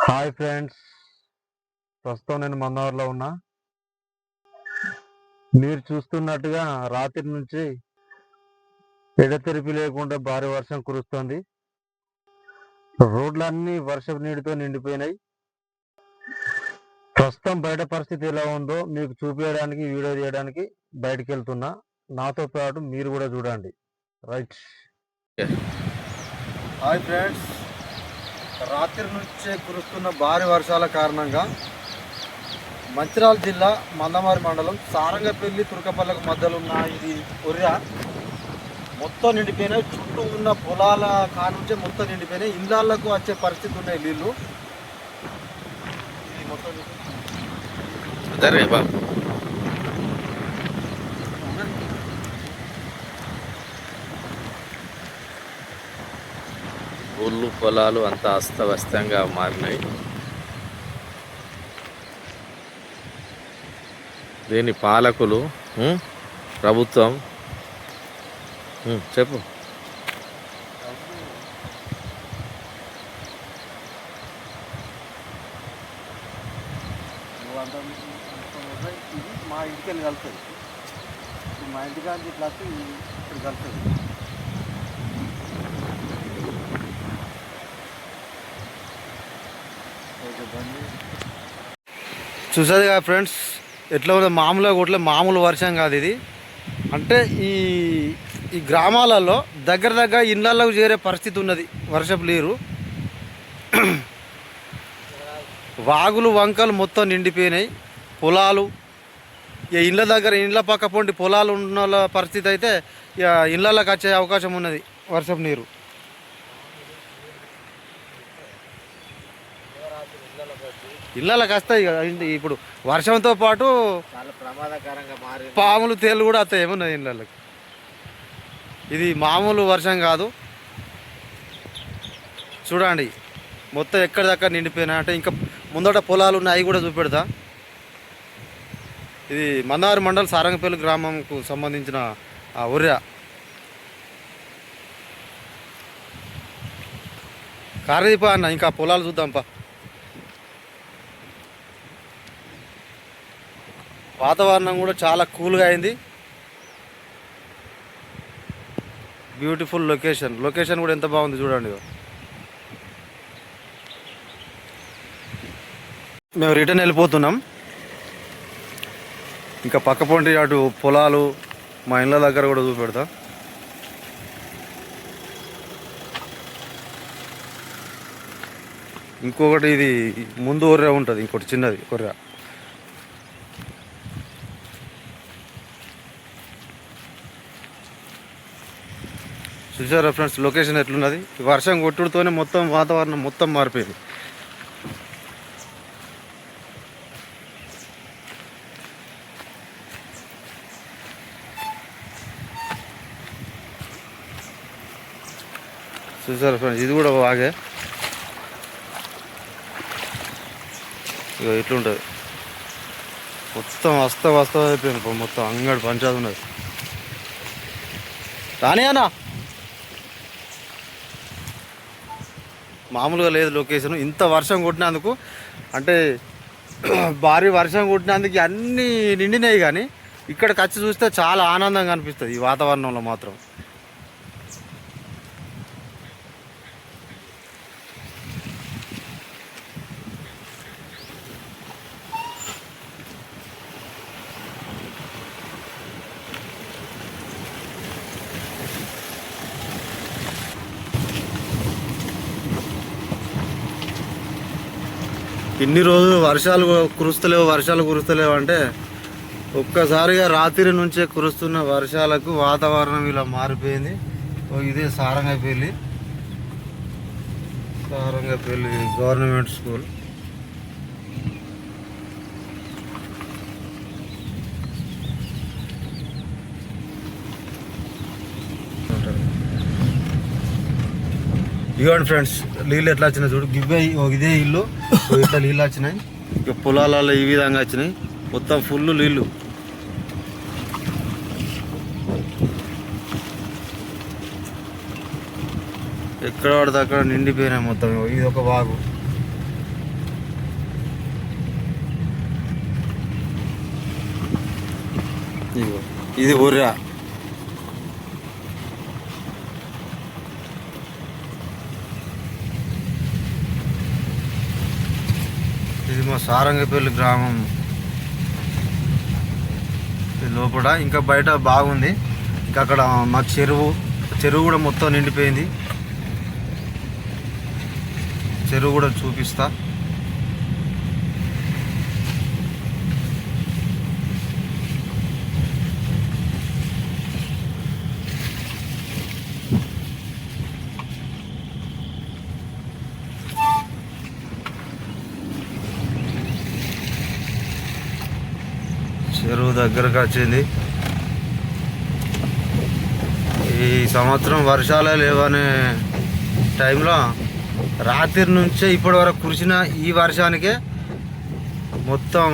Hi friends, ప్రస్తుతం నేను మందవర్లో ఉన్నా. మీరు చూస్తున్నట్టుగా రాత్రి నుంచి ఎడతెరిపి లేకుండా భారీ వర్షం కురుస్తుంది. రోడ్లన్నీ వర్షపు నీటితో నిండిపోయినాయి. ప్రస్తుతం బయట పరిస్థితి ఎలా ఉందో మీకు చూపించడానికి, వీడియో తీయడానికి బయటికి వెళ్తున్నా. నాతో పాటు మీరు కూడా చూడండి. రైట్. హాయ్ ఫ్రెండ్స్, రాత్రి నుంచే కురుస్తున్న భారీ వర్షాల కారణంగా మంచిర్యాల జిల్లా మందమారి మండలం సారంగపల్లి తురకపల్లకు మధ్యలో ఉన్న ఇది ఒర్రా మొత్తం నిండిపోయినాయి. చుట్టూ ఉన్న పొలాల కానుంచే మొత్తం నిండిపోయినాయి. ఇళ్ళకు వచ్చే పరిస్థితి ఉన్నాయి నీళ్ళు. ఇది మొత్తం ఊళ్ళు పొలాలు అంతా అస్తవ్యస్తంగా మారినాయి. దీని పాలకులు ప్రభుత్వం చెప్పు. ఇది మా ఇంటికి వెళ్ళి కలుస్తుంది. మా ఇంటికాంచి ఇట్లా ఇక్కడ కలుస్తుంది. చూసేది కదా ఫ్రెండ్స్, ఎట్లా ఉంది మామూలుగా కొట్లే, మామూలు వర్షం కాదు ఇది. అంటే ఈ గ్రామాలలో దగ్గర ఇళ్ళకు చేరే పరిస్థితి ఉన్నది. వర్షపు నీరు వాగులు వంకలు మొత్తం నిండిపోయినాయి. పొలాలు ఇళ్ళ పక్క పొంటి పొలాలు ఉన్న పరిస్థితి అయితే ఇళ్ళకి వచ్చే అవకాశం ఉన్నది వర్షపు నీరు. ఇళ్ళకి వస్తాయి కదా. ఇప్పుడు వర్షంతో పాటు చాలా ప్రమాదకరంగా మారి పాములు తేళ్ళు కూడా వస్తాయి ఏమున్నాయి ఇళ్ళకి. ఇది మామూలు వర్షం కాదు. చూడండి మొత్తం ఎక్కడిదక్కడ నిండిపోయినా. అంటే ఇంకా ముందట పొలాలు ఉన్నాయి, అవి కూడా చూపెడతా. ఇది మందారి మండల్ సారంగపల్లి గ్రామంకు సంబంధించిన ఒర్రా. కారదీప అన్న, ఇంకా పొలాలు చూద్దాంపా. వాతావరణం కూడా చాలా కూల్గా అయింది. బ్యూటిఫుల్ లొకేషన్ కూడా ఎంత బాగుంది చూడండి. మేము రిటర్న్ వెళ్ళిపోతున్నాం. ఇంకా పక్క పొంటి అటు పొలాలు మా ఇళ్ళ దగ్గర కూడా చూపెడతా. ఇంకొకటి ఇది ముందు ఒర్రా ఉంటుంది, ఇంకోటి చిన్నది ఒర్రా. చూసారా ఫ్రెండ్స్ లొకేషన్ ఎట్లున్నది. వర్షం కొట్టుడుతోనే మొత్తం వాతావరణం మొత్తం మారిపోయింది. చూసారా ఫ్రెండ్స్, ఇది కూడా వాగే. ఇక ఇట్లుంటుంది మొత్తం వస్తా అయిపోయింది. మొత్తం అంగడి పంచాయతీ ఉన్నది. రాని అన్నా, మామూలుగా లేదు లొకేషన్. ఇంత వర్షం కొట్టినందుకు, అంటే భారీ వర్షం కొట్టినందుకు అన్నీ నిండినాయి. కానీ ఇక్కడికి వచ్చి చూస్తే చాలా ఆనందంగా అనిపిస్తుంది ఈ వాతావరణంలో మాత్రం. ఇన్ని రోజులు వర్షాలు కురుస్తలేవు అంటే ఒక్కసారిగా రాత్రి నుంచే కురుస్తున్న వర్షాలకు వాతావరణం ఇలా మారిపోయింది. ఇదే సారంగపల్లి గవర్నమెంట్ స్కూల్. ఇవ్వండి ఫ్రెండ్స్, నీళ్ళు ఎట్లా వచ్చినాయి చూడు. ఇదే ఇల్లు, ఇట్లా నీళ్ళు వచ్చినాయి. ఇక పొలాలలో ఈ విధంగా వచ్చినాయి. మొత్తం ఫుల్ నీళ్ళు. ఎక్కడ పడితే అక్కడ నిండిపోయినాయి మొత్తం. ఇది ఒక వాగు. ఇది ఊర్రా. ఇది మా సారంగపల్లి గ్రామం. లోపల ఇంకా బయట బాగుంది. ఇంకా అక్కడ మా చెరువు కూడా మొత్తం నిండిపోయింది. చెరువు కూడా చూపిస్తా. చెరువు దగ్గరకు వచ్చింది. ఈ సంవత్సరం వర్షాలే లేవనే టైంలో రాత్రి నుంచే ఇప్పటి వరకు కురిసిన ఈ వర్షానికే మొత్తం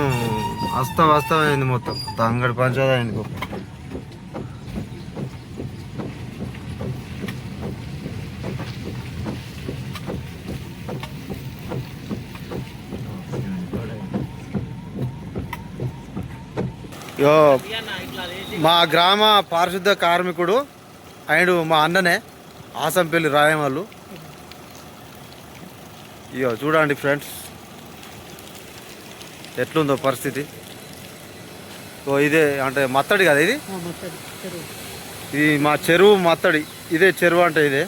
అస్తవ్యస్తమైంది. మొత్తం తంగడి పంచాయతీ అయింది. మా గ్రామ పారిశుద్ధ కార్మికుడు ఆయన మా అన్ననే ఆసంపల్లి రాయమల్లు. ఇగో చూడండి ఫ్రెండ్స్ ఎట్లుందో పరిస్థితి. ఇదే అంటే మత్తడి కదా ఇది. ఇది మా చెరువు మత్తడి. ఇదే చెరువు అంటే ఇదే.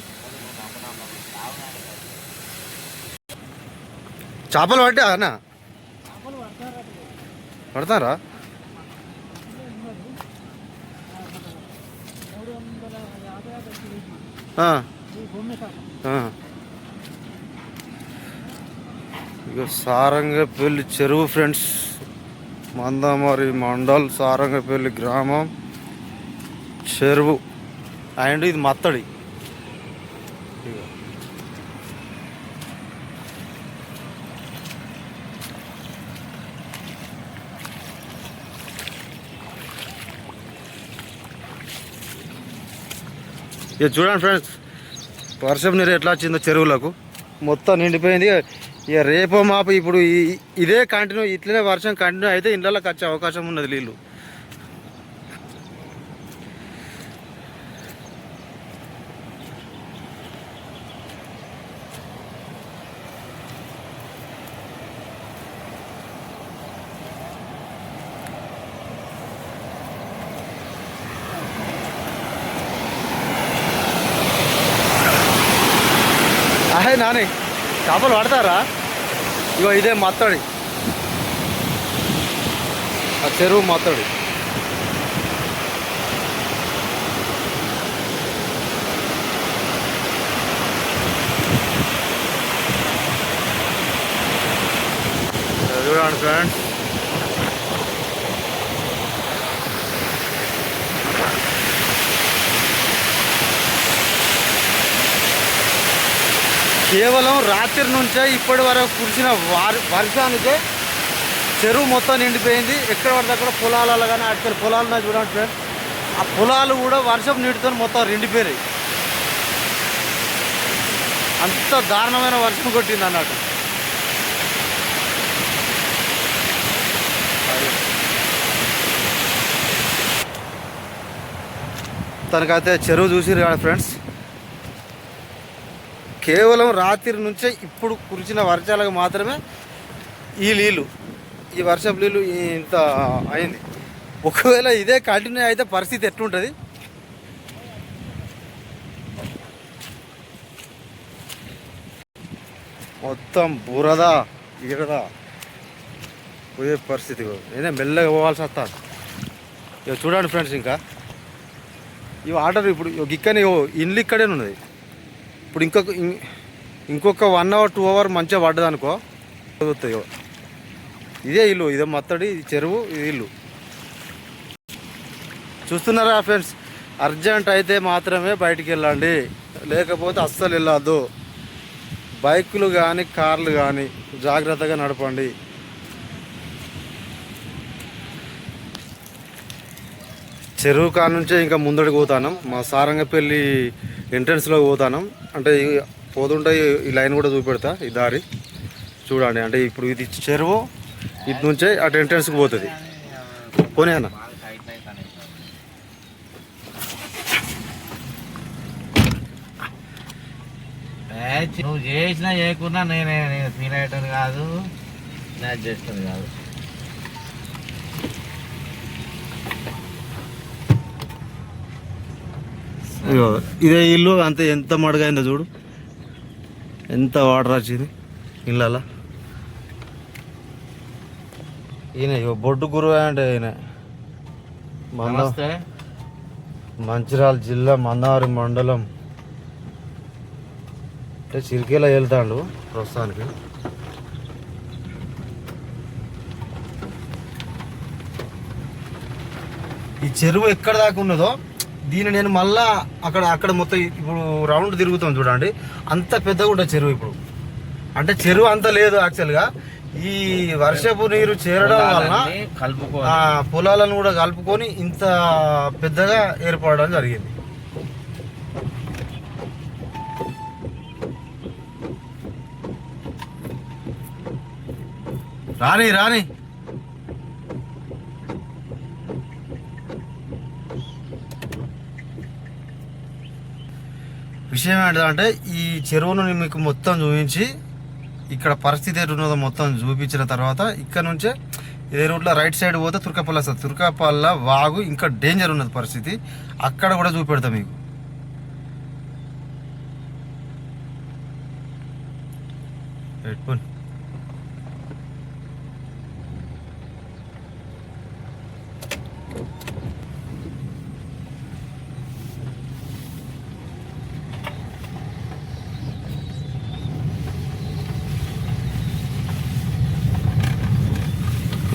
చేపలు పట్టే అన్న పడతారా? ఇక సారంగపల్లి చెరువు ఫ్రెండ్స్. మందమరి మండల్ సారంగపల్లి గ్రామం చెరువు. అండ్ ఇది మత్తడి. ఇక చూడండి ఫ్రెండ్స్ వర్షం నీరు ఎట్లా వచ్చిందో చెరువులకు మొత్తం నిండిపోయింది. ఇక రేపో మాపు ఇప్పుడు ఇదే కంటిన్యూ ఇట్లనే వర్షం కంటిన్యూ అయితే ఇళ్ళకి వచ్చే అవకాశం ఉన్నది నీళ్ళు. అహే నాని చేపలు పడతారా? ఇగో ఇదే మత్తడి. ఆ చెరువు మత్తడి. చూడండి ఫ్రెండ్స్ కేవలం రాత్రి నుంచే ఇప్పటి వరకు కురిసిన వర్షానికే చెరువు మొత్తం నిండిపోయింది. ఎక్కడ పడితే అక్కడ పొలాలలో కానీ అక్కడ పొలాలు ఉన్నాయి చూడండి ఫ్రెండ్స్. ఆ పొలాలు కూడా వర్షం నీటితో మొత్తం నిండిపోయినాయి. అంత దారుణమైన వర్షం కొట్టింది అన్నట్టు. తనకైతే చెరువు చూసిరు కదా ఫ్రెండ్స్. కేవలం రాత్రి నుంచే ఇప్పుడు కురిసిన వర్షాలకు మాత్రమే ఈ నీళ్ళు, ఈ వర్షపు నీళ్ళు ఇంత అయింది. ఒకవేళ ఇదే కంటిన్యూ అయితే పరిస్థితి ఎట్లుంటుంది? మొత్తం బురద ఈరద పోయే పరిస్థితి. నేనే మెల్లగా పోవాల్సి వస్తాను. ఇక చూడండి ఫ్రెండ్స్ ఇంకా ఈ వాటర్ ఇప్పుడు ఇక్కడనే ఇండ్లు ఇక్కడే ఉన్నది. ఇప్పుడు ఇంకొక 1 hour 2 hours మంచిగా పడ్డది అనుకో వస్తాయో. ఇదే ఇల్లు, ఇదే మత్తడి, ఇది చెరువు, ఇది ఇల్లు. చూస్తున్నారా ఫ్రెండ్స్? అర్జెంట్ అయితే మాత్రమే బయటికి వెళ్ళండి, లేకపోతే అస్సలు వెళ్ళొద్దు. బైకులు కానీ కార్లు కానీ జాగ్రత్తగా నడపండి. చెరువు కాడ నుంచే ఇంకా ముందడికి పోతాను. మా సారంగపల్లి ఎంట్రన్స్లో పోతాను. అంటే పోతుంటే ఈ లైన్ కూడా చూపెడతా. ఈ దారి చూడండి. అంటే ఇప్పుడు ఇది చెరువు, ఇటు నుంచే అటు ఎంట్రన్స్కి పోతుంది. పోనీ అన్న నువ్వు చేసినా చేయకున్నా నేను ఫీల్ అయ్యేటది కాదు, నేను చేస్తుంది కాదు. ఇదే ఇల్లు అంతే, ఎంత మడుగైందో చూడు, ఎంత వాటర్ వచ్చింది ఇళ్ళ. ఈయన బొడ్డు గురువు అంటే ఈయన మంచిర్యాల జిల్లా మందారం మండలం అంటే చిరికేలా వెళ్తాడు ప్రస్తుతానికి. ఈ చెరువు ఎక్కడ దాకా ఉన్నదో దీన్ని నేను మళ్ళా అక్కడ మొత్తం ఇప్పుడు రౌండ్ తిరుగుతాం చూడండి, అంత పెద్దగా ఉంటుంది చెరువు ఇప్పుడు. అంటే చెరువు అంత లేదు యాక్చువల్గా, ఈ వర్షపు నీరు చేరడం వలన పొలాలను కూడా కలుపుకొని ఇంత పెద్దగా ఏర్పడడం జరిగింది. రాని విషయం ఏంటంటే ఈ చెరువును మీకు మొత్తం చూపించి ఇక్కడ పరిస్థితి ఎటున్నదో మొత్తం చూపించిన తర్వాత ఇక్కడ నుంచే ఇదే రూట్లో రైట్ సైడ్ పోతే తుర్కపల్లి వస్తుంది. తుర్కపల్లి వాగు ఇంకా డేంజర్ ఉన్నది పరిస్థితి, అక్కడ కూడా చూపెడతాం మీకు. పెట్టుకోండి.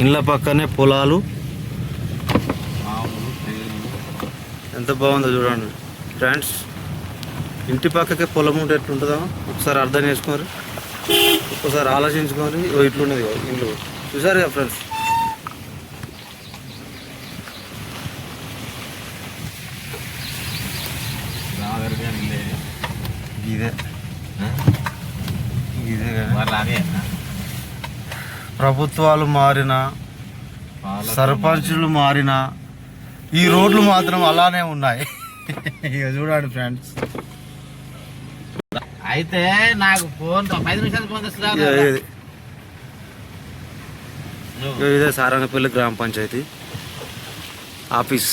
ఇండ్ల పక్కనే పొలాలు, ఎంత బాగుందో చూడండి ఫ్రెండ్స్. ఇంటి పక్కకే పొలం ఉంటే ఎట్లుంటుందో ఒకసారి అర్థం చేసుకోరు, ఒక్కసారి ఆలోచించుకొని ఇట్లున్నది ఇల్లు చూసారు కదా ఫ్రెండ్స్. ఇదే కానీ ప్రభుత్వాలు మారినా సర్పంచులు మారినా ఈ రోడ్లు మాత్రం అలానే ఉన్నాయి. ఇక చూడండి ఫ్రెండ్స్. అయితే నాకు ఫోన్ 5 నిమిషాలు ఫోన్ చేస్తున్నా. ఇదే సారంగపల్లి గ్రామ పంచాయతీ ఆఫీస్,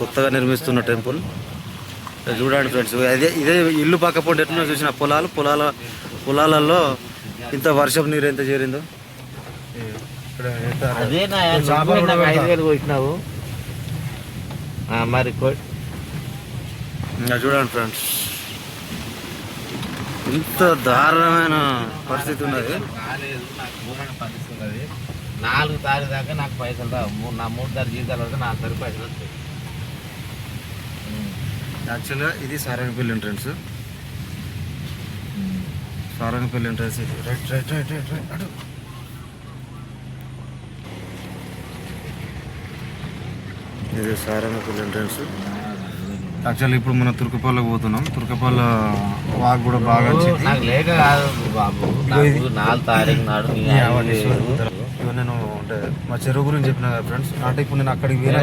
కొత్తగా నిర్మిస్తున్న టెంపుల్. చూడండి ఫ్రెండ్స్, ఇదే ఇల్లు పక్క పొంటి ఎట్లా చూసిన పొలాలలో ఇంత వర్షం నీరు ఎంత చేరిందో. అదే నాకు 5,000 కొట్టినావు మరి. చూడండి ఫ్రెండ్స్, ఇంత దారుణమైన పరిస్థితి ఉన్నది. నాకు ఘోరమైన పరిస్థితి ఉన్నది. 4 తారీఖు దాకా నాకు పైసలు రావు. నా 3 తారీఖు జీతాలు వస్తే 4 తారీఖు పైసలు వస్తాయి. యాక్చువల్గా ఇది సారంగపల్లి ఎంట్రన్స్, సారంగపల్లి ఎంట్రన్స్ ఇది. రైట్ అటు. ఇది సారంగపల్లి ఎంట్రన్స్. యాక్చువల్లీ ఇప్పుడు మనం తుర్కపల్లికి పోతున్నాం. తుర్కపల్లి వాక్ కూడా బాగా నాకు లేక కాదు బాబు, 4 తారీఖు నాడు నేను అంటే మా చెరువు గురించి చెప్పిన కదా ఫ్రెండ్స్. అంటే ఇప్పుడు నేను అక్కడికి వేరే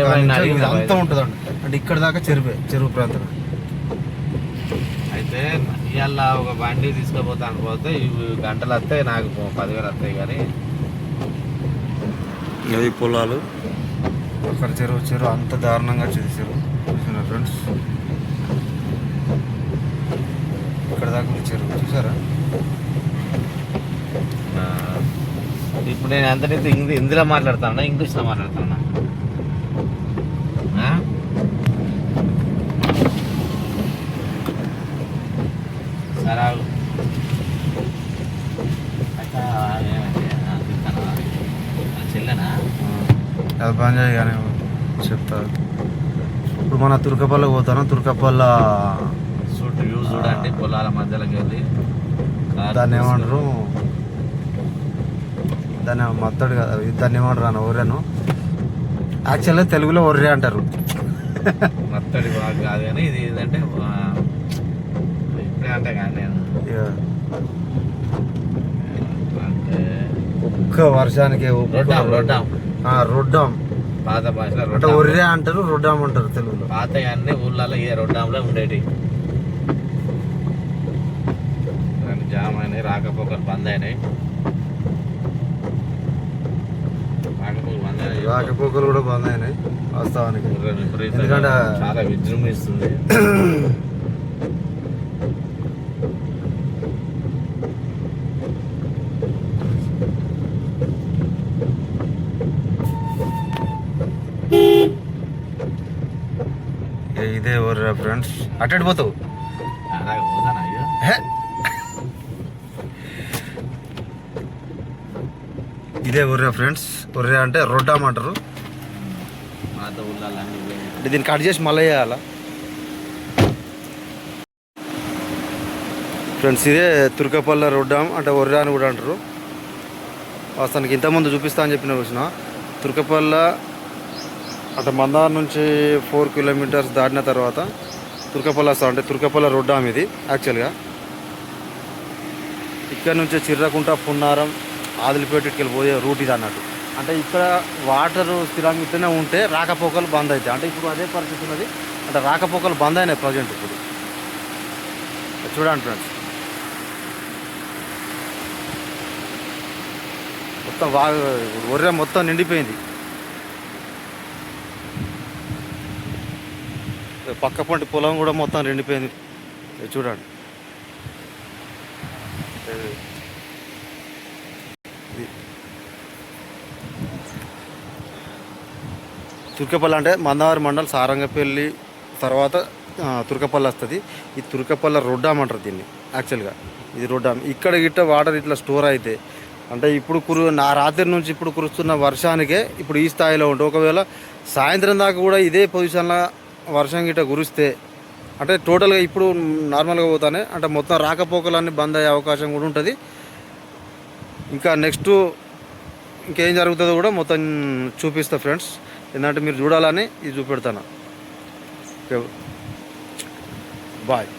అంతా ఉంటుందండి, అంటే ఇక్కడ దాకా చెరువు ప్రాంతం. అయితే ఇవాళ ఒక బండి తీసుకుపోతాను, పోతే ఇవి గంటలు వస్తాయి, నాకు 10,000 వస్తాయి. కానీ ఇది పొలాలు, అక్కడ చెరువు అంత దారుణంగా చెరువు చూసిన ఫ్రెండ్స్. ఇక్కడ దాకా చెరువు చూసారా. ఇప్పుడు నేను ఎంతనైతే హిందీలో మాట్లాడుతున్నా, ఇంగ్లీష్లో మాట్లాడుతున్నా. సరే చెల్లెనా అది పని చేయ కానీ చెప్తా. ఇప్పుడు మన తుర్కపల్లికి పోతాను. తుర్కపల్లి చూడండి, పొలాల మధ్యలోకి వెళ్ళి దాన్ని ఏమంటారు, దాన్ని మత్తడు కదా, దాన్ని ఏమంటారు అన్న ఒర్రెను. యాక్చువల్గా తెలుగులో ఒర్రె అంటారు. మత్తడి బాగా కాదు కానీ ఇది ఏంటంటే ఇప్పుడే అంటే కానీ నేను ఒక్క వర్షానికి రొడ్డాం పాత భాషలో అంటే ఒర్రె అంటారు, రొడ్డాం అంటారు తెలుగులో. పాత అన్ని ఊళ్ళలో రొడ్డాంలో ఉండేవి. రాకపోకలు బంద్ అయినాయి. రాకపోకలు కూడా బంద్ అయినాయి వాస్తవానికి. ఎందుకంటే చాలా విజృంభిస్తుంది. ఇదే ఊర్రా ఫ్రెండ్స్. అటెండ్ పోతావు అలాగే పోతాను. అయ్యో ఇదే ఊర్రా ఫ్రెండ్స్. ఊర్రా అంటే రొడ్డామ్ అంటారు. మాతో ఊళ్ళన్నీ అంటే దీన్ని కట్ చేసి మళ్ళీ వేయాలా ఫ్రెండ్స్. ఇదే తుర్కపల్ల రొడ్డామ్ అంటే ఒర్రా అని కూడా అంటారు. వాస్తవానికి ఇంతకుముందు చూపిస్తా అని చెప్పిన వచ్చిన తుర్కపల్ల అంటే మందార్ నుంచి 4 కిలోమీటర్స్ దాటిన తర్వాత తుర్కపల్ల వస్తా అంటే తుర్కపల్ల రొడ్డామ్ ఇది యాక్చువల్గా. ఇక్కడ నుంచి చిర్రకుంట, పున్నారం, ఆదిలిపేటకి వెళ్ళిపోయే రూట్ ఇది అన్నట్టు. అంటే ఇక్కడ వాటర్ స్థిరంగా ఇట్లనే ఉంటే రాకపోకలు బంద్ అవుతాయి. అంటే ఇప్పుడు అదే పరిస్థితి ఉన్నది. అంటే రాకపోకలు బంద్ అయినాయి ప్రజెంట్ ఇప్పుడు. చూడండి ఫ్రెండ్స్, మొత్తం ఒర్రె మొత్తం నిండిపోయింది. పక్క పంటి పొలం కూడా మొత్తం నిండిపోయింది. చూడండి, తుర్కపల్లి అంటే మందవారి మండల్ సారంగపల్లి తర్వాత తుర్కపల్లి వస్తుంది. ఈ తుర్కపల్ల రొడ్డామ్ అంటారు దీన్ని యాక్చువల్గా. ఇది రొడ్డామ్. ఇక్కడ గిట్ట వాటర్ ఇట్లా స్టోర్ అయితే అంటే ఇప్పుడు నా రాత్రి నుంచి ఇప్పుడు కురుస్తున్న వర్షానికే ఇప్పుడు ఈ స్థాయిలో ఉంటుంది. ఒకవేళ సాయంత్రం దాకా కూడా ఇదే పొజిషన్లో వర్షం గిట్ట కురిస్తే అంటే టోటల్గా ఇప్పుడు నార్మల్గా పోతానే అంటే మొత్తం రాకపోకలన్నీ బంద్ అయ్యే అవకాశం కూడా ఉంటుంది. ఇంకా నెక్స్ట్ ఇంకేం జరుగుతుందో కూడా మొత్తం చూపిస్తా ఫ్రెండ్స్. ఏంటంటే మీరు చూడాలని ఇది చూపెడతాను. Okay, bye.